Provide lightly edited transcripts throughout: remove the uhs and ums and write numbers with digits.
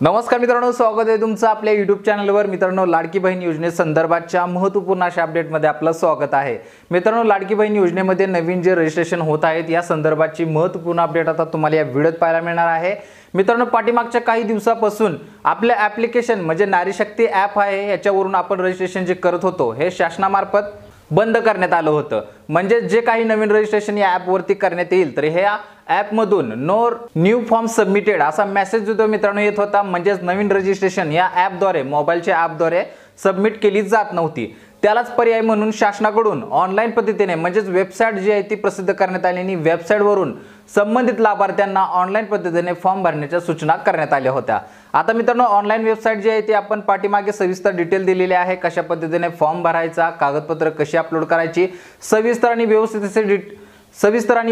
नमस्कार मित्रांनो, स्वागत आहे तुमचं आपल्या YouTube चॅनलवर। मित्रांनो, लाडकी बहीण योजनेसंदर्भातच्या महत्त्वपूर्ण अशा अपडेटमध्ये आपलं स्वागत आहे। मित्रांनो, लाडकी बहीण योजनेमध्ये नवीन जे रजिस्ट्रेशन होत आहेत या संदर्भातची महत्त्वपूर्ण अपडेट आता तुम्हाला या व्हिडिओत पाहायला मिळणार आहे। मित्रांनो, पाठीमागच्या काही दिवसापासून आपल्या ॲप्लिकेशन म्हणजे नारी शक्ती ॲप आहे याच्यावरून आपण रजिस्ट्रेशन जे करत होतो हे शासनामार्फत बंद करण्यात आलं होतं। म्हणजे जे काही नवीन रजिस्ट्रेशन या ॲप वरती करण्यात येईल तर ह्या ॲप मधून नो न्यू फॉर्म सबमिटेड असा मेसेज जो मित्रांनो येत होता। म्हणजे नवीन रजिस्ट्रेशन या ॲप द्वारे मोबाईलच्या ॲप द्वारे सबमिट केली जात नव्हती। त्यालाच पर्याय म्हणून शासनाकडून ऑनलाईन पद्धतीने म्हणजे वेबसाईट जी आहे ती प्रसिद्ध करण्यात आली आणि वेबसाईट वरून संबंधित लाभार्थ्यांना ऑनलाईन पद्धतीने फॉर्म भरण्याच्या सूचना करण्यात आल्या होत्या। आता मित्रांनो, ऑनलाईन वेबसाईट जी आहे ती आपण पाठीमागे सविस्तर डिटेल दिलेली आहे। कशा पद्धतीने फॉर्म भरायचा, कागदपत्र कशी अपलोड करायची, सविस्तर आणि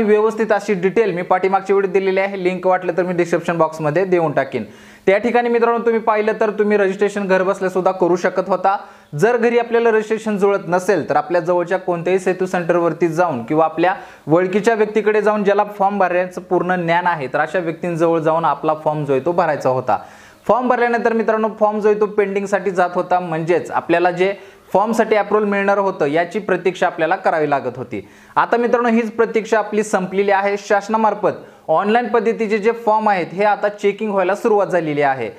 व्यवस्थित अशी डिटेल मी पाठीमागच्या व्हिडिओ दिलेली आहे। लिंक वाटलं तर मी डिस्क्रिप्शन बॉक्समध्ये देऊन टाकीन। त्या ठिकाणी मित्रांनो तुम्ही पाहिलं तर तुम्ही रजिस्ट्रेशन घर बसल्या सुद्धा करू शकत होता। जर घरी आपल्याला रजिस्ट्रेशन जुळत नसेल तर आपल्या जवळच्या कोणत्याही सेतू सेंटरवरती जाऊन किंवा आपल्या ओळखीच्या व्यक्तीकडे जाऊन ज्याला फॉर्म भरण्याचं पूर्ण ज्ञान आहे तर अशा व्यक्तींजवळ जाऊन आपला फॉर्म जो आहे तो भरायचा होता। फॉर्म भरल्यानंतर मित्रांनो फॉर्म जो आहे तो पेंडिंगसाठी जात होता। म्हणजेच आपल्याला जे फॉर्मसाठी अप्रूव्हल मिळणार होतं याची प्रतीक्षा आपल्याला करावी लागत होती। आता मित्रांनो हीच प्रतीक्षा आपली संपलेली आहे। शासनामार्फत ऑनलाईन पद्धतीचे जे फॉर्म आहेत हे आता चेकिंग व्हायला सुरुवात झालेली आहे।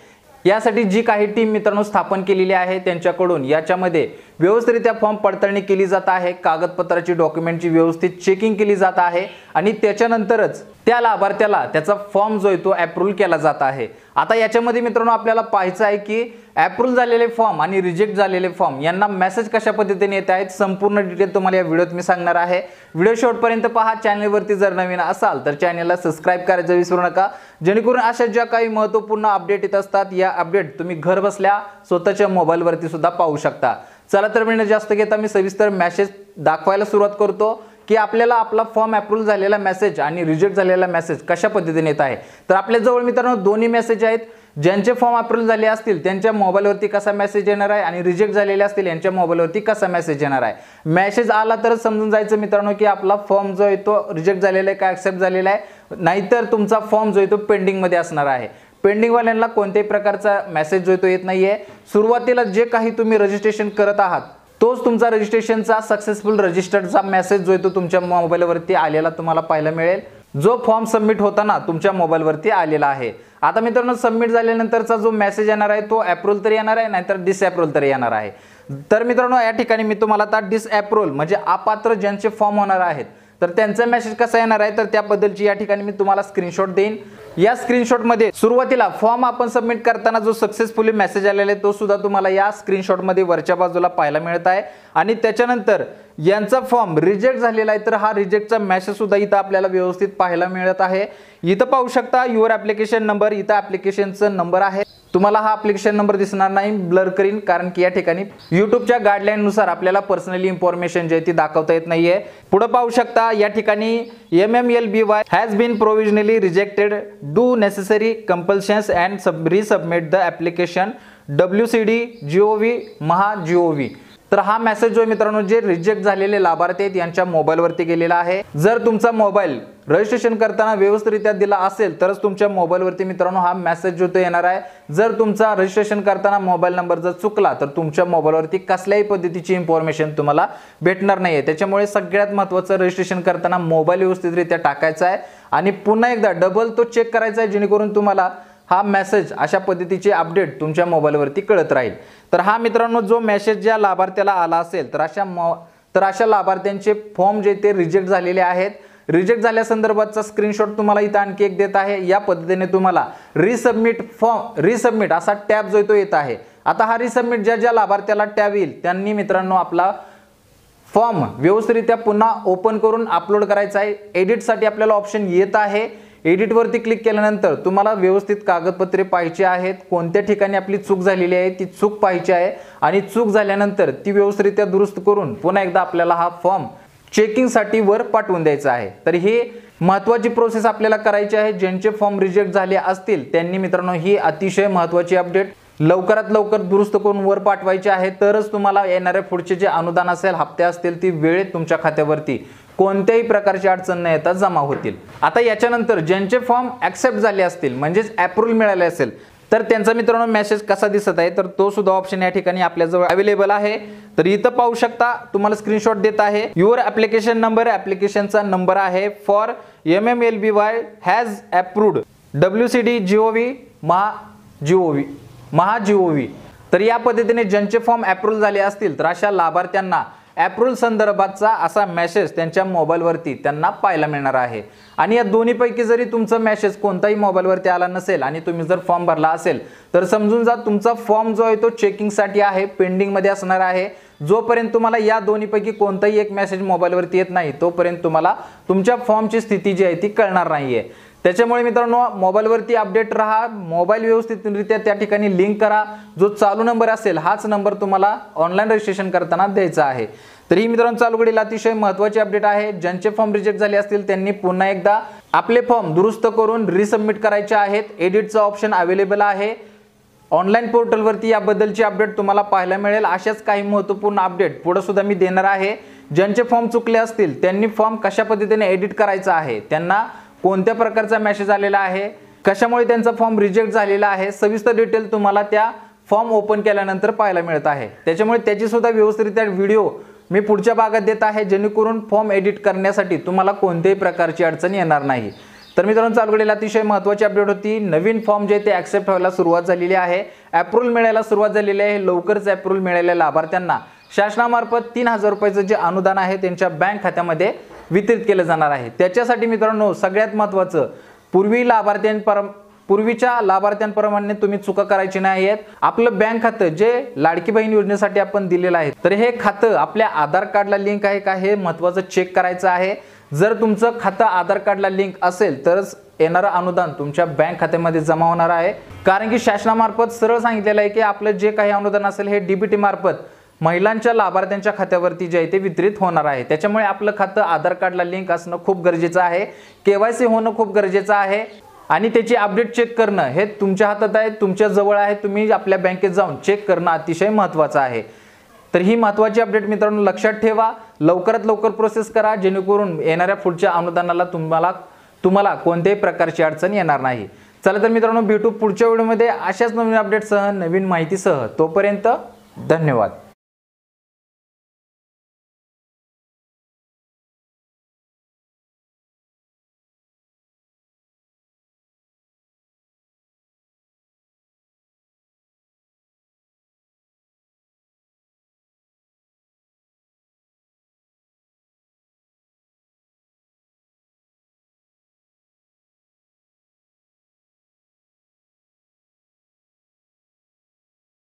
यासाठी जी काही टीम मित्रांनो स्थापन केलेली आहे त्यांच्याकडून याच्यामध्ये व्यवस्थितरित्या फॉर्म पडताळणी केली जात आहे। कागदपत्राची डॉक्युमेंटची व्यवस्थित चेकिंग केली जात आहे आणि त्याच्यानंतरच त्या लाभार्थ्याला त्याचा फॉर्म जो आहे तो अप्रूव्ह केला जात आहे। आता याच्यामध्ये मित्रांनो आपल्याला पाहायचं आहे की अप्रूव्ह झालेले फॉर्म आणि रिजेक्ट झालेले फॉर्म यांना मेसेज कशा पद्धतीने येत आहेत संपूर्ण डिटेल तुम्हाला या व्हिडिओत मी सांगणार आहे। व्हिडिओ शेवटपर्यंत पहा। चॅनलवरती जर नवीन असाल तर चॅनलला सबस्क्राइब करायचं विसरू नका, जेणेकरून अशा ज्या काही महत्त्वपूर्ण अपडेट येत असतात या अपडेट तुम्ही घर बसल्या स्वतःच्या मोबाईलवरती सुद्धा पाहू शकता। चला तर मी जास्त घेता मी सविस्तर मेसेज दाखवायला सुरुवात करतो की आपल्याला आपला फॉर्म अप्रूव्ह झालेला मेसेज आणि रिजेक्ट झालेला मेसेज कशा पद्धतीने येत आहे। तर आपल्या जवळ मित्रांनो दोन्ही मेसेज आहेत। ज्यांचे फॉर्म अप्रूव्ह झाले असतील त्यांच्या मोबाईलवरती कसा मेसेज येणार आहे आणि रिजेक्ट झालेले असतील यांच्या मोबाईलवरती कसा मेसेज येणार आहे। मेसेज आला तर समजून जायचं मित्रांनो की आपला फॉर्म जो आहे तो रिजेक्ट झालेला आहे का ॲक्सेप्ट झालेला आहे, नाहीतर तुमचा फॉर्म जो आहे तो पेंडिंग मध्ये असणार आहे। पेंडिंग वाल्यांना कोणत्याही प्रकारचा मेसेज जो आहे तो येत नाहीये। सुरुवातीला जे काही तुम्ही रजिस्ट्रेशन करत आहात तोच तुमचा रजिस्ट्रेशनचा सक्सेसफुल रजिस्टर्डचा मेसेज जो आहे तो तुमच्या मोबाईलवरती आलेला तुम्हाला पाहायला मिळेल, जो फॉर्म सबमिट होताना तुमच्या मोबाईलवरती आलेला आहे। आता मित्रांनो सबमिट झाल्यानंतरचा जो मेसेज येणार आहे तो अप्रूव्हल तरी येणार आहे नाहीतर डिसअप्रूव्हल तरी येणार आहे। तर मित्रांनो या ठिकाणी मी तुम्हाला आता डिसअप्रूव्हल म्हणजे अपात्र ज्यांचे फॉर्म होणार आहेत तर त्यांचा मेसेज कसा येणार आहे तर त्याबद्दलची या ठिकाणी मी तुम्हाला स्क्रीनशॉट देईन। या स्क्रीनशॉट मध्ये सुरुवातीला फॉर्म आपण सबमिट करताना जो सक्सेसफुली मेसेज आलेला आहे तो सुद्धा तुम्हाला या स्क्रीनशॉट मध्ये वरच्या बाजूला पाहायला मिळत आहे। आणि त्याच्यानंतर यांचा फॉर्म रिजेक्ट झालेला आहे तर हा रिजेक्टचा मेसेज सुद्धा इथं आपल्याला व्यवस्थित पाहायला मिळत आहे। इथं पाहू शकता युअर ॲप्लिकेशन नंबर, इथं ॲप्लिकेशनचा नंबर आहे। तुम्हाला हा ॲप्लिकेशन नंबर दिसणार नाही, ब्लर करीन, कारण की या ठिकाणी YouTubeच्या गाईडलाईन नुसार आपल्याला पर्सनली इन्फॉर्मेशन जी आहे ती दाखवता येत नाहीये। पुढे पाहू शकता या ठिकाणी MMLBY has been provisionally rejected, do necessary compulsions and resubmit the application WCD.gov MHA.gov। तर हा मेसेज जो मित्रांनो जे रिजेक्ट झालेले लाभार्थी आहेत यांच्या मोबाईलवरती गेलेला आहे। जर तुमचा मोबाईल रजिस्ट्रेशन करताना व्यवस्थितरित्या दिला असेल तरच तुमच्या मोबाईलवरती मित्रांनो हा मेसेज जो तो येणार आहे। जर तुमचा रजिस्ट्रेशन करताना मोबाईल नंबर जर चुकला तर तुमच्या मोबाईलवरती कसल्याही पद्धतीची इन्फॉर्मेशन तुम्हाला भेटणार नाहीये। त्याच्यामुळे सगळ्यात महत्त्वाचं रजिस्ट्रेशन करताना मोबाईल व्यवस्थितरित्या टाकायचा आहे आणि पुन्हा एकदा डबल तो चेक करायचा आहे, जेणेकरून तुम्हाला हा मेसेज अशा पद्धतीचे अपडेट तुमच्या मोबाईलवरती कळत राहील। तर हा मित्रांनो जो मेसेज ज्या लाभार्थ्याला आला असेल तर अशा लाभार्थ्यांचे फॉर्म जे ते रिजेक्ट झालेले आहेत। रिजेक्ट झाल्यासंदर्भातचा स्क्रीनशॉट तुम्हाला इथं आणखी एक देत आहे। या पद्धतीने तुम्हाला रिसबमिट असा टॅब जो तो येत आहे। आता हा रिसबमिट ज्या लाभार्थ्याला टॅब येईल त्यांनी मित्रांनो आपला फॉर्म व्यवस्थितरित्या पुन्हा ओपन करून अपलोड करायचा आहे। एडिटसाठी आपल्याला ऑप्शन येत आहे। एडिट वरती क्लिक केल्यानंतर तुम्हाला व्यवस्थित कागदपत्रे पाहायची आहेत, कोणत्या ठिकाणी आपली चूक झालेली आहे ती चूक पाहायची आहे आणि चूक झाल्यानंतर ती व्यवस्थितरित्या दुरुस्त करून पुन्हा एकदा आपल्याला हा फॉर्म चेकिंगसाठी वर पाठवून द्यायचा आहे। तर ही महत्त्वाची प्रोसेस आपल्याला करायची आहे। ज्यांचे फॉर्म रिजेक्ट झाले असतील त्यांनी मित्रांनो ही अतिशय महत्त्वाची अपडेट लवकरात लवकर दुरुस्त करून वर पाठवायचे आहे, तरच तुम्हाला येणारे पुढचे जे अनुदान असेल, हप्ते असतील ती वेळेत तुमच्या खात्यावरती कोणत्याही प्रकारची अडचण न येता जमा होतील। आता याच्यानंतर ज्यांचे फॉर्म ॲक्सेप्ट झाले असतील म्हणजेच अप्रूव्हल मिळाले असेल तर त्यांचा मित्रांनो मेसेज कसा दिसत आहे तर तो सुद्धा ऑप्शन या ठिकाणी आपल्याजवळ अवेलेबल आहे। तर इथं पाहू शकता, तुम्हाला स्क्रीनशॉट देत आहे। युअर ॲप्लिकेशन नंबर, ॲप्लिकेशनचा नंबर आहे for MMLBY has approved WCD GOV। तर या पद्धतीने ज्यांचे फॉर्म अप्रूव्ह झाले असतील तर अशा लाभार्थ्यांना अप्रूव्ह संदर्भाचा असा मेसेज त्यांच्या मोबाईलवरती त्यांना पाहायला मिळणार आहे। आणि या दोन्हीपैकी जरी तुमचा मेसेज कोणताही मोबाईलवरती आला नसेल आणि तुम्ही जर फॉर्म भरला असेल तर समजून जा तुमचा फॉर्म जो आहे तो चेकिंगसाठी आहे, पेंडिंगमध्ये असणार आहे। जोपर्यंत तुम्हाला या दोन्हीपैकी कोणताही एक मेसेज मोबाईलवरती येत नाही तोपर्यंत तुम्हाला तुमच्या फॉर्मची स्थिती जी आहे ती कळणार नाहीये। त्याच्यामुळे मित्रांनो मोबाईलवरती अपडेट राहा, मोबाईल व्यवस्थितरित्या त्या ठिकाणी लिंक करा। जो चालू नंबर असेल हाच नंबर तुम्हाला ऑनलाईन रजिस्ट्रेशन करताना द्यायचा आहे। तर ही मित्रांनो चालू घडील अतिशय महत्त्वाची अपडेट आहे। ज्यांचे फॉर्म रिजेक्ट झाले असतील त्यांनी पुन्हा एकदा आपले फॉर्म दुरुस्त करून रिसबमिट करायचे आहेत। एडिटचा ऑप्शन अवेलेबल आहे ऑनलाईन पोर्टलवरती, याबद्दलची अपडेट तुम्हाला पाहायला मिळेल। अशाच काही महत्त्वपूर्ण अपडेट पुढे सुद्धा मी देणार आहे। ज्यांचे फॉर्म चुकले असतील त्यांनी फॉर्म कशा पद्धतीने एडिट करायचा आहे, त्यांना कोणत्या प्रकारचा मेसेज आलेला आहे, कशामुळे त्यांचा फॉर्म रिजेक्ट झालेला आहे, सविस्तर डिटेल तुम्हाला त्या फॉर्म ओपन केल्यानंतर पाहायला मिळत आहे। त्याच्यामुळे त्याची सुद्धा व्यवस्थितरित्या व्हिडिओ मी पुढच्या भागात देत आहे, जेणेकरून फॉर्म एडिट करण्यासाठी तुम्हाला कोणत्याही प्रकारची अडचण येणार नाही। तर मित्रांनो चालू घडील अतिशय महत्त्वाची अपडेट होती। नवीन फॉर्म जे ते ॲक्सेप्ट व्हायला सुरुवात झालेली आहे, अप्रूव्हल मिळायला सुरुवात झालेली आहे। लवकरच अप्रूव्हल मिळालेल्या लाभार्थ्यांना शासनामार्फत 3000 रुपयाचं जे अनुदान आहे त्यांच्या बँक खात्यामध्ये वितरित केलं जाणार आहे। त्याच्यासाठी मित्रांनो सगळ्यात महत्त्वाचं, पूर्वीच्या लाभार्थ्यांप्रमाणे तुम्ही चुका करायची नाही आहेत। आपलं बँक खातं जे लाडकी बहीण योजनेसाठी आपण दिलेलं आहे तर हे खातं आपल्या आधार कार्डला लिंक आहे का हे महत्त्वाचं चेक करायचं आहे। जर तुमचं खातं आधार कार्डला लिंक असेल तरच येणारं अनुदान तुमच्या बँक खात्यामध्ये जमा होणार आहे। कारण की शासनामार्फत सरळ सांगितलेलं आहे की आपलं जे काही अनुदान असेल हे DBT मार्फत महिलांच्या लाभार्थ्यांच्या खात्यावरती जे आहे ते वितरित होणार आहे। त्याच्यामुळे आपलं खातं आधार कार्डला लिंक असणं खूप गरजेचं आहे, KYC होणं खूप गरजेचं आहे आणि त्याची अपडेट चेक करणं हे तुमच्या हातात आहे, तुमच्या जवळ आहे। तुम्ही आपल्या बँकेत जाऊन चेक करणं अतिशय महत्त्वाचं आहे। तर ही महत्त्वाची अपडेट मित्रांनो लक्षात ठेवा, लवकरात लवकर प्रोसेस करा, जेणेकरून येणाऱ्या पुढच्या अनुदानाला तुम्हाला कोणत्याही प्रकारची अडचण येणार नाही। चला तर मित्रांनो भेटू पुढच्या व्हिडिओमध्ये अशाच नवीन अपडेटसह, नवीन माहितीसह। तोपर्यंत धन्यवाद।